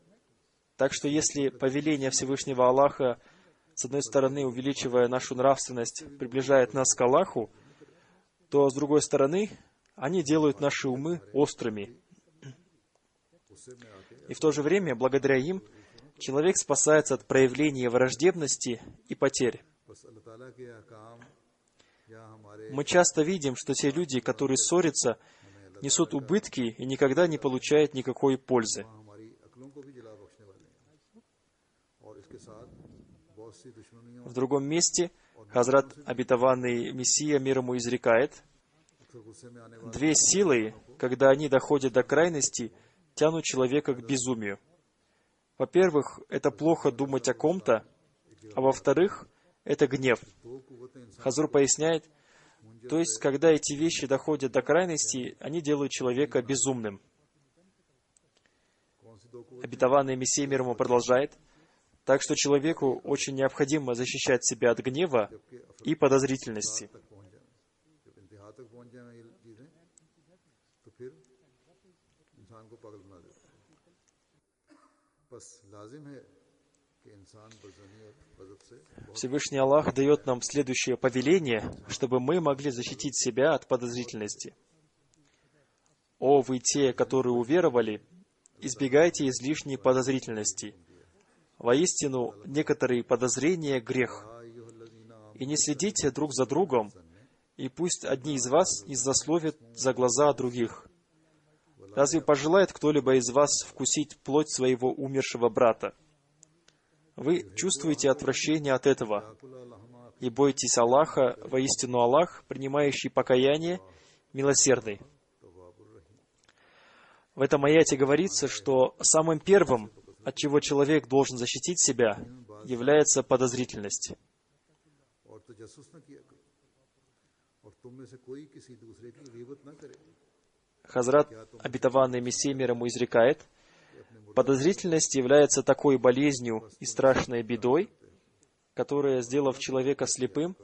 Speaker 2: Так что если повеление Всевышнего Аллаха, с одной стороны, увеличивая нашу нравственность, приближает нас к Аллаху, то, с другой стороны, они делают наши умы острыми.
Speaker 1: गुस्से में आके
Speaker 2: И в то же время, благодаря им, человек спасается от проявления враждебности и потерь.
Speaker 1: बस अल्लाह ताला के अहकाम या हमारे
Speaker 2: Мы часто видим, что те люди, которые ссорятся, несут убытки и никогда не получают никакой пользы.
Speaker 1: हमारी अकलों को भी जला बख्शने वाले हैं। और इसके साथ बहुत सी दुश्मनियों
Speaker 2: В другом месте Хазрат Обетованный Мессия мир ему изрекает:
Speaker 1: अक्सर गुस्से में आने वाले
Speaker 2: две силы, когда они доходят до крайности, тянут человека к безумию. Во-первых, это плохо думать о ком-то, а во-вторых, это гнев.
Speaker 1: दो कुव्वतें इंसान
Speaker 2: Хазур поясняет, то есть, когда эти вещи доходят до крайности, они делают человека безумным.
Speaker 1: कौन सी दो कुव्वतें
Speaker 2: Обетованный Мессия мир ему продолжает: так что человеку очень необходимо защищать себя от гнева и подозрительности.
Speaker 1: तक पहुंच जाए। जब इंतहा तक पहुंच जाए ये चीजें, तो फिर इंसान को पागल बना देता है। बस लाजिम है कि इंसान बज़नी और गज़ब से बहुत
Speaker 2: Всевышний Аллах дает нам следующее повеление, чтобы мы могли защитить себя от подозрительности. «О, вы те, которые уверовали, избегайте излишней подозрительности. Воистину, некоторые подозрения — грех. И не следите друг за другом, и пусть одни из вас не злословят за глаза других. Разве пожелает кто-либо из вас вкусить плоть своего умершего брата? Вы чувствуете отвращение от этого, и бойтесь Аллаха, воистину Аллах, принимающий покаяние, милосердный». В этом аяте говорится, что самым первым, от чего человек должен защитить себя, является подозрительность.
Speaker 1: और तजस्सुस न किया करो और तुम में से कोई किसी दूसरे की गीबत न करे।
Speaker 2: Хазрат, Обетованный Мессия мир ему изрекает: подозрительность является такой болезнью и страшной бедой, которая, сделав человека слепым,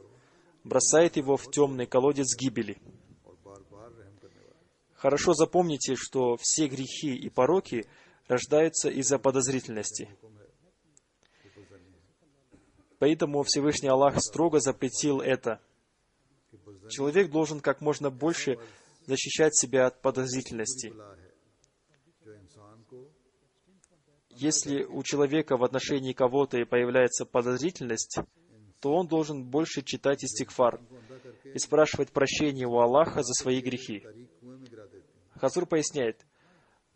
Speaker 2: бросает его в темный колодец гибели.
Speaker 1: और बार बार रहम करने वाला।
Speaker 2: Хорошо запомните, что все грехи и пороки рождаются из-за подозрительности. Поэтому Всевышний Аллах строго запретил это. Человек должен как можно больше защищать себя от подозрительности.
Speaker 1: भला है जो इंसान को
Speaker 2: Если у человека в отношении кого-то и появляется подозрительность, то он должен больше читать истигфар и спрашивать прощения у Аллаха за свои грехи.
Speaker 1: तारीख कुएं में गिरा देते हैं।
Speaker 2: Хазур поясняет,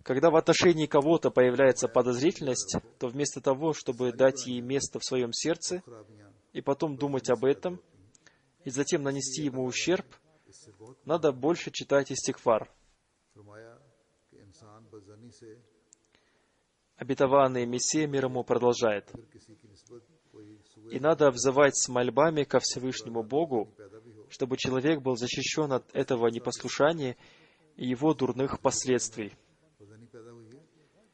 Speaker 2: когда в отношении кого-то появляется подозрительность, то вместо того, чтобы дать ей место в своем сердце
Speaker 1: खराबियां
Speaker 2: и потом думать об этом, и затем нанести ему ущерб,
Speaker 1: इससे बहुत
Speaker 2: надо больше читать истигфар.
Speaker 1: फरमाया कि इंसान बज़नी से
Speaker 2: Обетованный Мессия мир ему продолжает:
Speaker 1: अगर किसी की निस्बत कोई सुए
Speaker 2: и надо взывать с мольбами ко Всевышнему Богу,
Speaker 1: पैदा भी हो,
Speaker 2: чтобы человек был защищен от этого непослушания и его дурных последствий.
Speaker 1: बज़नी पैदा हुई है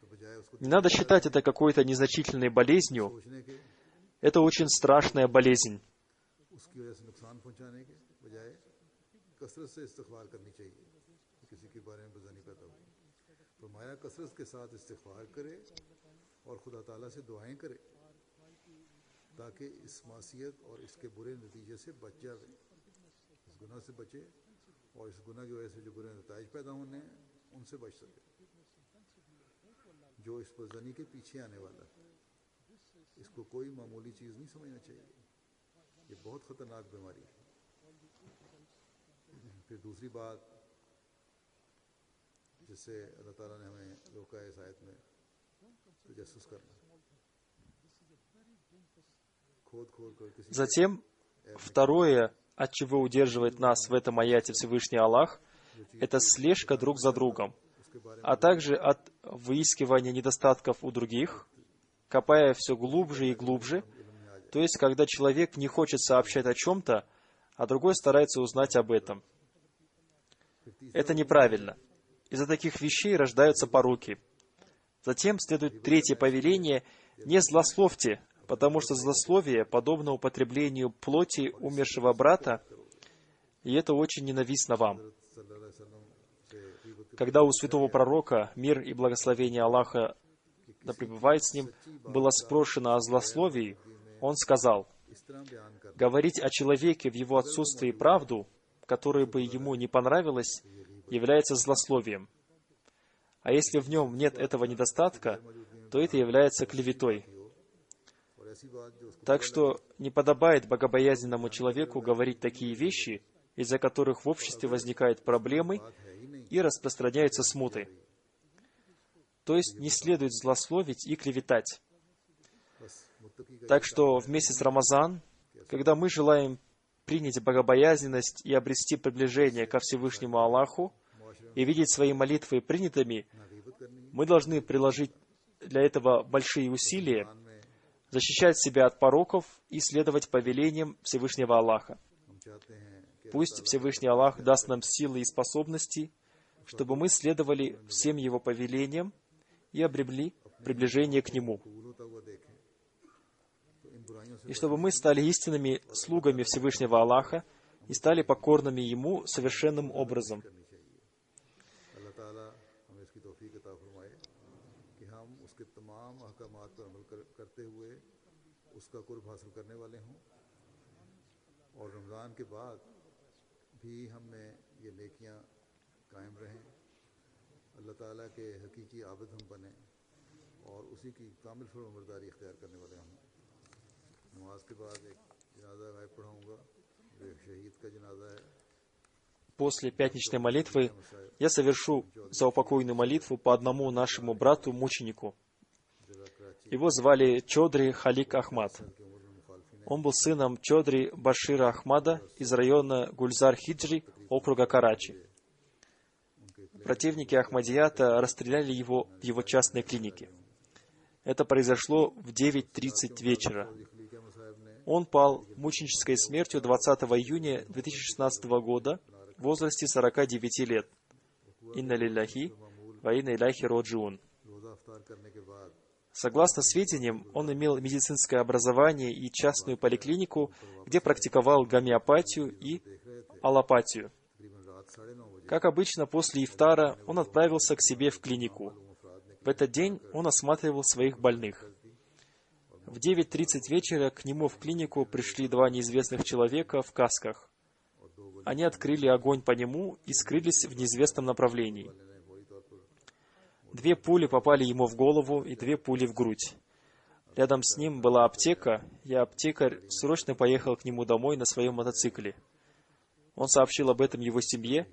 Speaker 1: तो बजाय उसको
Speaker 2: Не надо считать это какой-то незначительной болезнью.
Speaker 1: सोचने के
Speaker 2: Это очень страшная болезнь.
Speaker 1: उसकी वजह से नुकसान पहुंचाने के बजाय कसरत से इस्तिग़फ़ार करनी चाहिए, किसी के बारे में बज़नी पैदा हो। फरमाया कसरत के साथ इस्तिग़फ़ार करे और खुदा ताला से दुआएं करे ताकि इस मासियत और इसके बुरे नतीजे से बच जाए, इस गुनाह से बचे और इस गुनाह की वजह से जो बुरे नतीजे पैदा होने हैं उनसे बच सके। जो इस बज़नी के पीछे आने वाला है, इसको कोई मामूली चीज़ नहीं समझना चाहिए, ये बहुत ख़तरनाक बीमारी है। फिर दूसरी बात जिससे अल्लाह ताला ने हमें रोका है इस आयत में, तजस्सुस करना, खोद खोद कर किसी
Speaker 2: Затем, второе, от чего удерживает нас в этом аяте Всевышний Аллах, это слежка друг за другом, а также от выискивания недостатков у других, копая все глубже и глубже. То есть, когда человек не хочет сообщать о чем-то, а другой старается узнать об этом. Это неправильно. Из-за таких вещей рождаются пороки. Затем следует третье повеление: не злословьте, потому что злословие подобно употреблению плоти умершего брата, и это очень ненавистно вам. Когда у святого пророка, мир и благословение Аллаха да пребывает с ним, было спрошено о злословии, он сказал: говорить о человеке в его отсутствии правду, которая бы ему не понравилась, является злословием. А если в нем нет этого недостатка, то это является клеветой. Так что не подобает богобоязненному человеку говорить такие вещи, из-за которых в обществе возникают проблемы и распространяются смуты. То есть не следует злословить и клеветать. Так что в месяц Рамазан, когда мы желаем принять богобоязненность и обрести приближение ко Всевышнему Аллаху и видеть свои молитвы принятыми, мы должны приложить для этого большие усилия, защищать себя от пороков и следовать повелениям Всевышнего Аллаха. Пусть Всевышний Аллах даст нам силы и способности, чтобы мы следовали всем Его повелениям и обрели приближение к Нему. И чтобы мы стали истинными слугами Всевышнего Аллаха и стали покорными Ему совершенным образом. После пятничной молитвы я совершу заупокойную молитву по одному нашему брату-мученику. Его звали Чодри Халик Ахмад. Он был сыном Чодри Башира Ахмада из района Гульзар-Хиджри, округа Карачи. Противники Ахмадията расстреляли его в его частной клинике. Это произошло в 9:30 вечера. Он пал мученической смертью 20 июня 2016 года в возрасте 49 лет. Инна лилляхи ва инна иляйхи роджиун. Согласно сведениям, он имел медицинское образование и частную поликлинику, где практиковал гомеопатию и аллопатию. Как обычно, после ифтара он отправился к себе в клинику. В этот день он осматривал своих больных. В 9:30 вечера к нему в клинику пришли два неизвестных человека в касках. Они открыли огонь по нему и скрылись в неизвестном направлении. 2 пули попали ему в голову и 2 пули в грудь. Рядом с ним была аптека, и аптекарь срочно поехал к нему домой на своем мотоцикле. Он сообщил об этом его семье.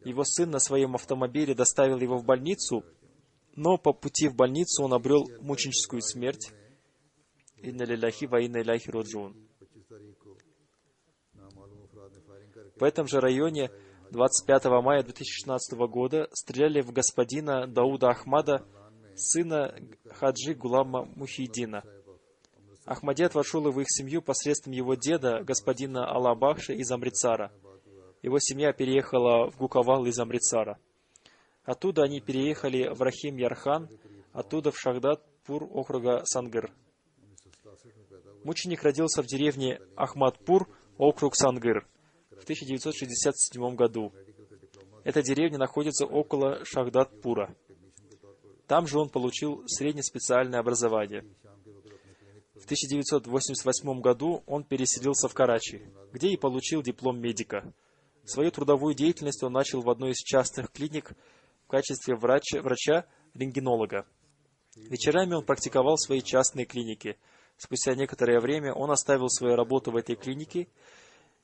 Speaker 2: Его сын на своем автомобиле доставил его в больницу, но по пути в больницу он обрел мученическую смерть. Инна лилляхи ва инна иляйхи роджиун. В этом же районе 25 мая 2016 года стреляли в господина Дауда Ахмада, сына Хаджи Гулама Мухиддина. Ахмадият вошел в их семью посредством его деда, господина Аллабахша из Амритсара. Его семья переехала в Гукавал из Амритсара. Оттуда они переехали в Рахим-Ярхан, оттуда в Шахдат-Пур округа Сангыр. Мученик родился в деревне Ахмадпур, округ Сангыр, в 1967 году. Эта деревня находится около Шахдадпура. Там же он получил среднеспециальное образование. В 1988 году он переселился в Карачи, где и получил диплом медика. Свою трудовую деятельность он начал в одной из частных клиник в качестве врача-рентгенолога. Вечерами он практиковал в своей частной клинике. Спустя некоторое время он оставил свою работу в этой клинике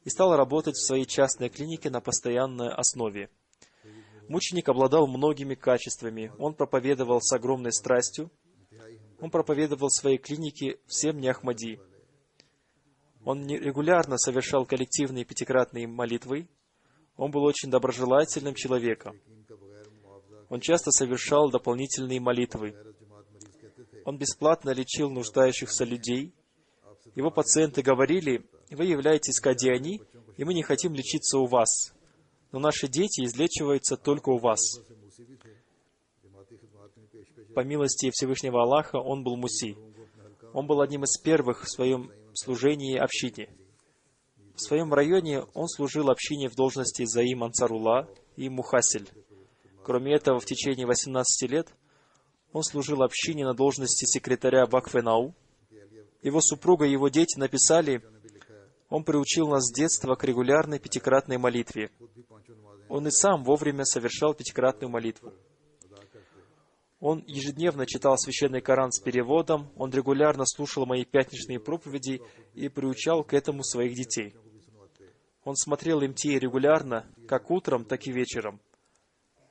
Speaker 2: и стал работать в своей частной клинике на постоянной основе. Мученик обладал многими качествами. Он проповедовал с огромной страстью. Он проповедовал в своей клинике всем неахмади. Он регулярно совершал коллективные пятикратные молитвы. Он был очень доброжелательным человеком. Он часто совершал дополнительные молитвы. Он бесплатно лечил нуждающихся людей. Его пациенты говорили: «Вы являетесь кадиани, и мы не хотим лечиться у вас. Но наши дети излечиваются только у вас». По милости Всевышнего Аллаха, он был муси. Он был одним из первых в своем служении общине. В своем районе он служил общине в должности Заим Ансарулла и Мухасиль. Кроме этого, в течение 18 лет он служил общине на должности секретаря Бакфенау. Его супруга и его дети написали: «Он приучил нас с детства к регулярной пятикратной молитве». Он и сам вовремя совершал пятикратную молитву. Он ежедневно читал Священный Коран с переводом, он регулярно слушал мои пятничные проповеди и приучал к этому своих детей. Он смотрел МТА регулярно, как утром, так и вечером.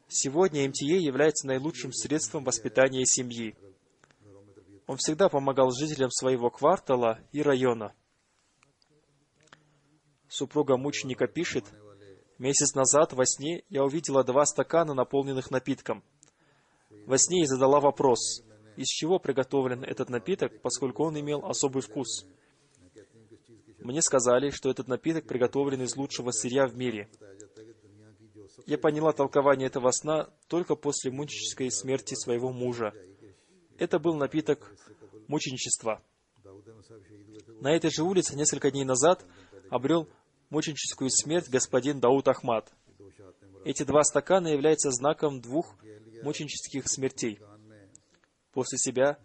Speaker 2: Сегодня МТА является наилучшим средством воспитания семьи. Он всегда помогал жителям своего квартала и района. Супруга мученика пишет: «Месяц назад во сне я увидела 2 стакана, наполненных напитком. Во сне я задала вопрос, из чего приготовлен этот напиток, поскольку он имел особый вкус. Мне сказали, что этот напиток приготовлен из лучшего сырья в мире. Я поняла толкование этого сна только после мученической смерти своего мужа. Это был напиток мученичества. На этой же улице несколько дней назад обрел мученическую смерть господин Дауд Ахмад. Эти 2 стакана являются знаком 2 мученических смертей. После себя,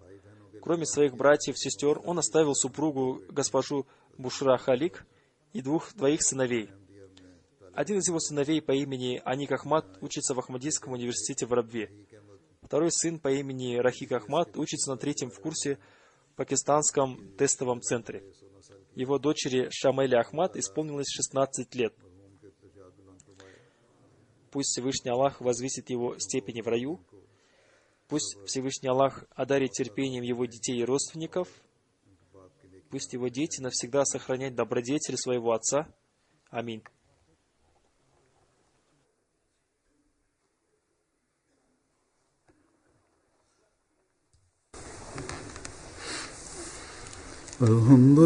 Speaker 2: кроме своих братьев и сестер, он оставил супругу госпожу Бушра Халик и 2 сыновей. Один из его сыновей по имени Аник Ахмад учится в Ахмадийском университете в Рабве. Второй сын по имени Рахик Ахмад учится на 3-м курсе в пакистанском тестовом центре. Его дочери Шамайле Ахмад исполнилось 16 лет. Пусть Всевышний Аллах возвысит его степени в раю. Пусть Всевышний Аллах одарит терпением его детей и родственников. Пусть его дети навсегда сохранят добродетель своего отца. Аминь.
Speaker 1: الحمد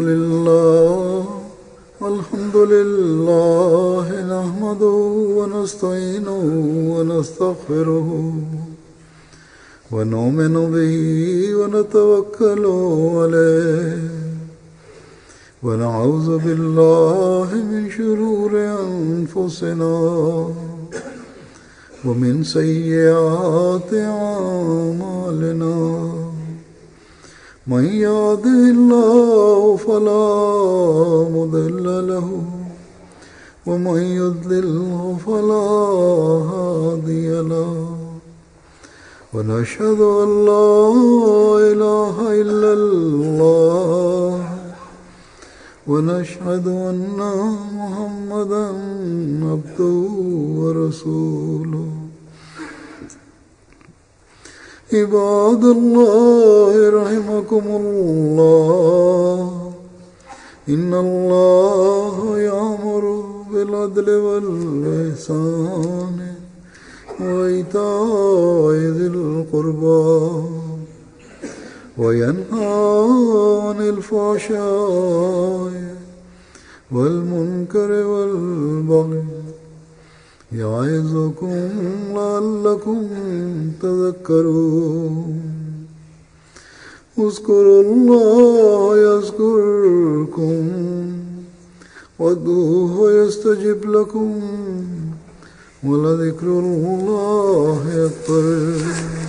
Speaker 1: لله نحمده ونستعينه ونستغفره ونؤمن به ونتوكل عليه ونعوذ بالله من شرور أنفسنا ومن سيئات أعمالنا من يهده الله فلا مضل له ومن يضلل فلا هادي له ونشهد أن لا إله إلا الله ونشهد أن محمدا عبده ورسوله عباد الله رحمكم الله إن الله يأمر بالعدل والإحسان وإيتاء ذي القربى وينهى عن الفحشاء والمنكر والبغي يعظكم لعلكم تذكرون اذكروا الله يذكركم وادعوه يستجب لكم ولذكر الله أكبر.